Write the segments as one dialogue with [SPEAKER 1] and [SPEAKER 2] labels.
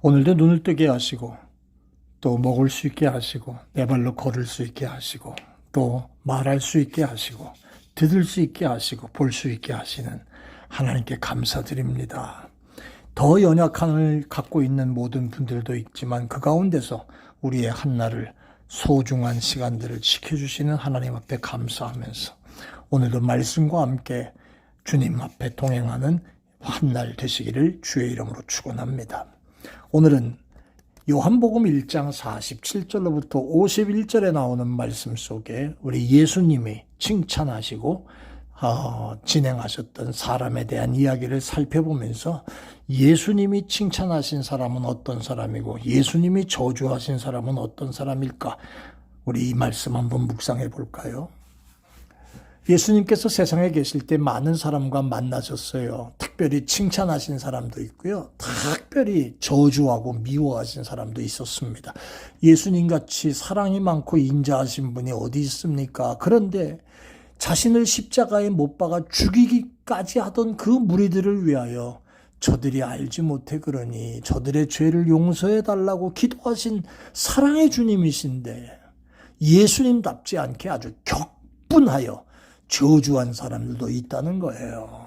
[SPEAKER 1] 오늘도 눈을 뜨게 하시고 또 먹을 수 있게 하시고 내 발로 걸을 수 있게 하시고 또 말할 수 있게 하시고 들을 수 있게 하시고 볼 수 있게 하시는 하나님께 감사드립니다. 더 연약함을 갖고 있는 모든 분들도 있지만 그 가운데서 우리의 한날을 소중한 시간들을 지켜주시는 하나님 앞에 감사하면서 오늘도 말씀과 함께 주님 앞에 동행하는 한날 되시기를 주의 이름으로 축원합니다. 오늘은 요한복음 1장 47절로부터 51절에 나오는 말씀 속에 우리 예수님이 칭찬하시고 진행하셨던 사람에 대한 이야기를 살펴보면서 예수님이 칭찬하신 사람은 어떤 사람이고 예수님이 저주하신 사람은 어떤 사람일까? 우리 이 말씀 한번 묵상해 볼까요? 예수님께서 세상에 계실 때 많은 사람과 만나셨어요. 특별히 칭찬하신 사람도 있고요. 특별히 저주하고 미워하신 사람도 있었습니다. 예수님같이 사랑이 많고 인자하신 분이 어디 있습니까? 그런데 자신을 십자가에 못 박아 죽이기까지 하던 그 무리들을 위하여 저들이 알지 못해 그러니 저들의 죄를 용서해 달라고 기도하신 사랑의 주님이신데 예수님답지 않게 아주 격분하여 저주한 사람들도 있다는 거예요.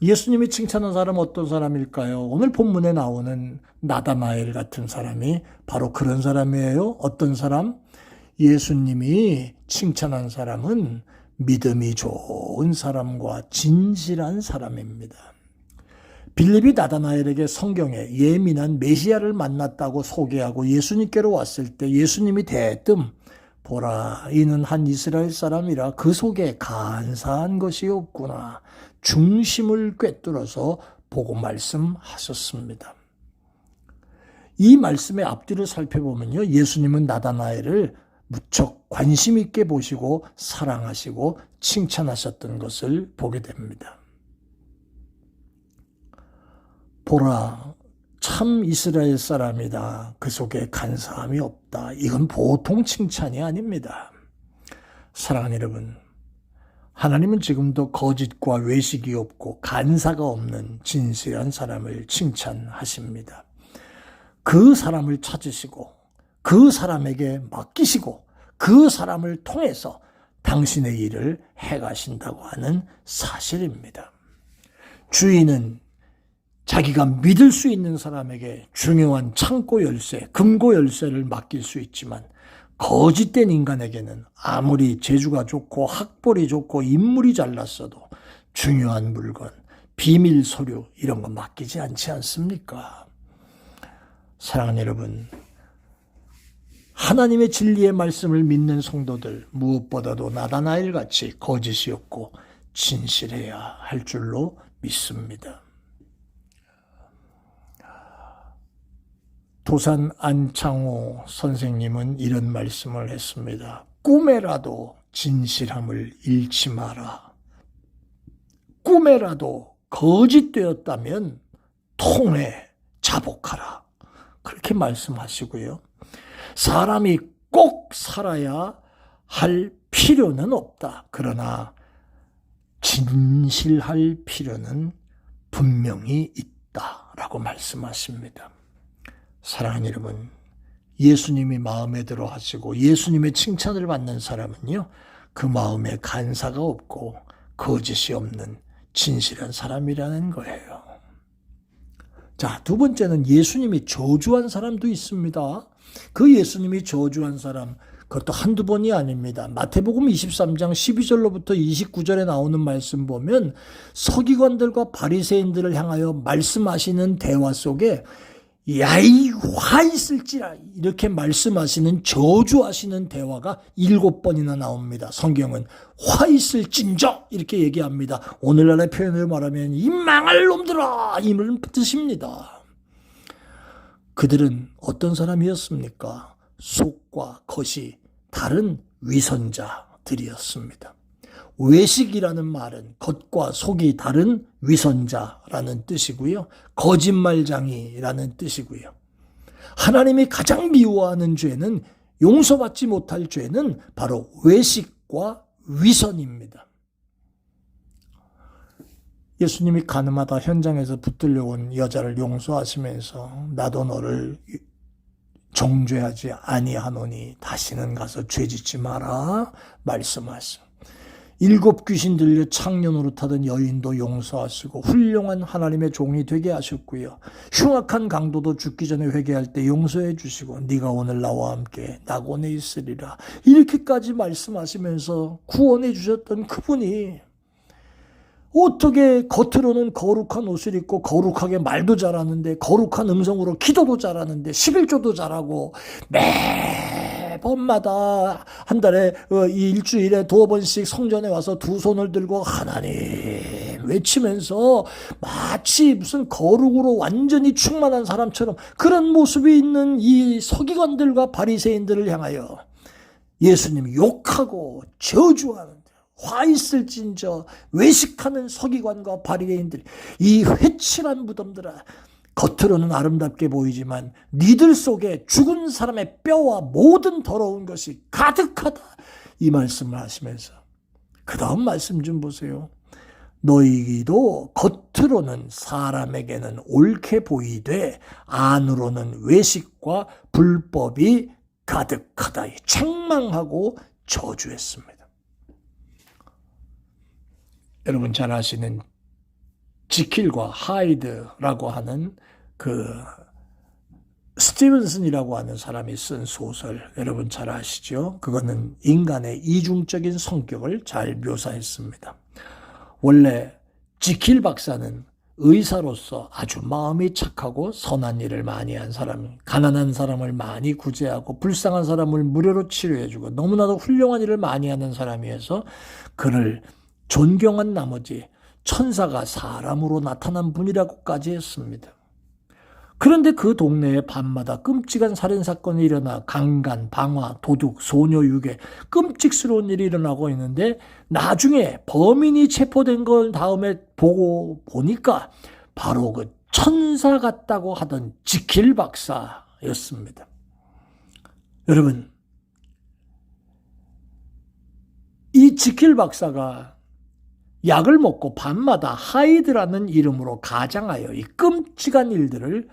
[SPEAKER 1] 예수님이 칭찬한 사람은 어떤 사람일까요? 오늘 본문에 나오는 나다나엘 같은 사람이 바로 그런 사람이에요. 어떤 사람? 예수님이 칭찬한 사람은 믿음이 좋은 사람과 진실한 사람입니다. 빌립이 나다나엘에게 성경에 예민한 메시아를 만났다고 소개하고 예수님께로 왔을 때 예수님이 대뜸 보라, 이는 한 이스라엘 사람이라 그 속에 간사한 것이 없구나. 중심을 꿰뚫어서 보고 말씀하셨습니다. 이 말씀의 앞뒤를 살펴보면요. 예수님은 나다나엘을 무척 관심 있게 보시고 사랑하시고 칭찬하셨던 것을 보게 됩니다. 보라, 참 이스라엘 사람이다. 그 속에 간사함이 없다. 이건 보통 칭찬이 아닙니다. 사랑하는 여러분, 하나님은 지금도 거짓과 외식이 없고 간사가 없는 진실한 사람을 칭찬하십니다. 그 사람을 찾으시고 그 사람에게 맡기시고 그 사람을 통해서 당신의 일을 해가신다고 하는 사실입니다. 주인은 자기가 믿을 수 있는 사람에게 중요한 창고 열쇠, 금고 열쇠를 맡길 수 있지만 거짓된 인간에게는 아무리 재주가 좋고 학벌이 좋고 인물이 잘났어도 중요한 물건, 비밀 서류 이런 거 맡기지 않지 않습니까? 사랑하는 여러분, 하나님의 진리의 말씀을 믿는 성도들 무엇보다도 나다나엘 같이 거짓이 없고 진실해야 할 줄로 믿습니다. 도산 안창호 선생님은 이런 말씀을 했습니다. 꿈에라도 진실함을 잃지 마라. 꿈에라도 거짓되었다면 통해 자복하라. 그렇게 말씀하시고요. 사람이 꼭 살아야 할 필요는 없다. 그러나 진실할 필요는 분명히 있다라고 말씀하십니다. 사랑하는 여러분, 예수님이 마음에 들어 하시고 예수님의 칭찬을 받는 사람은요, 그 마음에 간사가 없고 거짓이 없는 진실한 사람이라는 거예요. 자, 두 번째는 예수님이 저주한 사람도 있습니다. 그 예수님이 저주한 사람, 그것도 한두 번이 아닙니다. 마태복음 23장 12절로부터 29절에 나오는 말씀 보면 서기관들과 바리새인들을 향하여 말씀하시는 대화 속에 야이 화 있을지라 이렇게 말씀하시는 저주하시는 대화가 7번이나 나옵니다. 성경은 화 있을진저 이렇게 얘기합니다. 오늘날의 표현을 말하면 이 망할 놈들아 이런 뜻입니다. 그들은 어떤 사람이었습니까? 속과 겉이 다른 위선자들이었습니다. 외식이라는 말은 겉과 속이 다른 위선자라는 뜻이고요. 거짓말장이라는 뜻이고요. 하나님이 가장 미워하는 죄는, 용서받지 못할 죄는 바로 외식과 위선입니다. 예수님이 가늠하다 현장에서 붙들려 온 여자를 용서하시면서 나도 너를 정죄하지 아니하노니 다시는 가서 죄짓지 마라 말씀하시고, 7 귀신 들려 창녀 노릇하던 여인도 용서하시고 훌륭한 하나님의 종이 되게 하셨고요. 흉악한 강도도 죽기 전에 회개할 때 용서해 주시고 네가 오늘 나와 함께 낙원에 있으리라 이렇게까지 말씀하시면서 구원해 주셨던 그분이 어떻게 겉으로는 거룩한 옷을 입고 거룩하게 말도 잘하는데, 거룩한 음성으로 기도도 잘하는데, 11조도 잘하고 매번마다 한 달에 이 일주일에 2번씩 성전에 와서 2 손을 들고 하나님 외치면서 마치 무슨 거룩으로 완전히 충만한 사람처럼 그런 모습이 있는 이 서기관들과 바리새인들을 향하여 예수님이 욕하고 저주하는, 화 있을진저 외식하는 서기관과 바리새인들, 이 회칠한 무덤들아, 겉으로는 아름답게 보이지만 니들 속에 죽은 사람의 뼈와 모든 더러운 것이 가득하다 이 말씀을 하시면서 그 다음 말씀 좀 보세요. 너희도 겉으로는 사람에게는 옳게 보이되 안으로는 외식과 불법이 가득하다 책망하고 저주했습니다. 여러분 잘 아시는 지킬과 하이드라고 하는 그 스티븐슨이라고 하는 사람이 쓴 소설, 여러분 잘 아시죠? 그거는 인간의 이중적인 성격을 잘 묘사했습니다. 원래 지킬 박사는 의사로서 아주 마음이 착하고 선한 일을 많이 한 사람, 가난한 사람을 많이 구제하고 불쌍한 사람을 무료로 치료해주고 너무나도 훌륭한 일을 많이 하는 사람이어서 그를 존경한 나머지 천사가 사람으로 나타난 분이라고까지 했습니다. 그런데 그 동네에 밤마다 끔찍한 살인사건이 일어나 강간, 방화, 도둑, 소녀유괴 끔찍스러운 일이 일어나고 있는데 나중에 범인이 체포된 걸 다음에 보고 보니까 바로 그 천사 같다고 하던 지킬 박사였습니다. 여러분, 이 지킬 박사가 약을 먹고 밤마다 하이드라는 이름으로 가장하여 이 끔찍한 일들을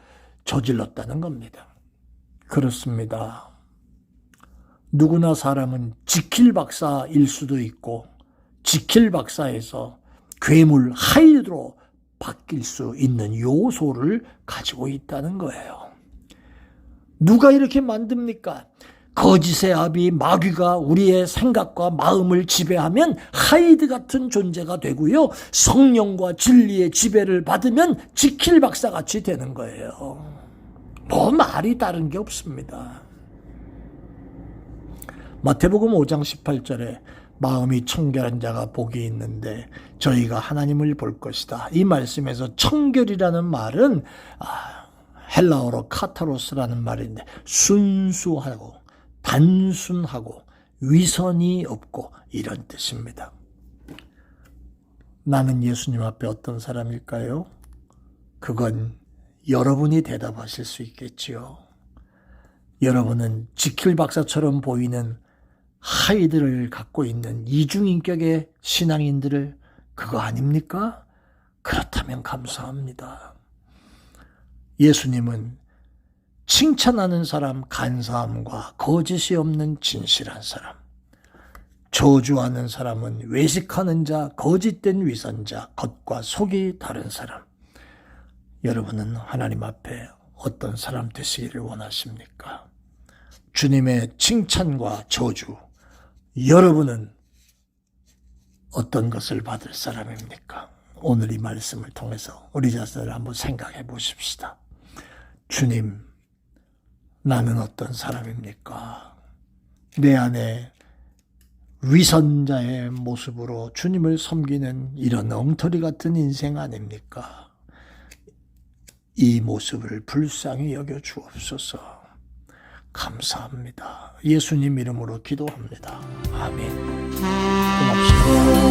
[SPEAKER 1] 저질렀다는 겁니다. 그렇습니다. 누구나 사람은 지킬 박사일 수도 있고 지킬 박사에서 괴물 하이드로 바뀔 수 있는 요소를 가지고 있다는 거예요. 누가 이렇게 만듭니까? 거짓의 아비 마귀가 우리의 생각과 마음을 지배하면 하이드 같은 존재가 되고요. 성령과 진리의 지배를 받으면 지킬 박사같이 되는 거예요. 뭐 말이 다른 게 없습니다. 마태복음 5장 18절에 마음이 청결한 자가 복이 있는데 저희가 하나님을 볼 것이다. 이 말씀에서 청결이라는 말은 헬라어로 카타로스라는 말인데 순수하고 단순하고 위선이 없고 이런 뜻입니다. 나는 예수님 앞에 어떤 사람일까요? 그건 여러분이 대답하실 수 있겠지요. 여러분은 지킬 박사처럼 보이는 하이드를 갖고 있는 이중인격의 신앙인들을 그거 아닙니까? 그렇다면 감사합니다. 예수님은 칭찬하는 사람, 간사함과 거짓이 없는 진실한 사람, 저주하는 사람은 외식하는 자, 거짓된 위선자, 겉과 속이 다른 사람. 여러분은 하나님 앞에 어떤 사람 되시기를 원하십니까? 주님의 칭찬과 저주, 여러분은 어떤 것을 받을 사람입니까? 오늘 이 말씀을 통해서 우리 자신을 한번 생각해 보십시다. 주님, 나는 어떤 사람입니까? 내 안에 위선자의 모습으로 주님을 섬기는 이런 엉터리 같은 인생 아닙니까? 이 모습을 불쌍히 여겨 주옵소서. 감사합니다. 예수님 이름으로 기도합니다. 아멘. 고맙습니다.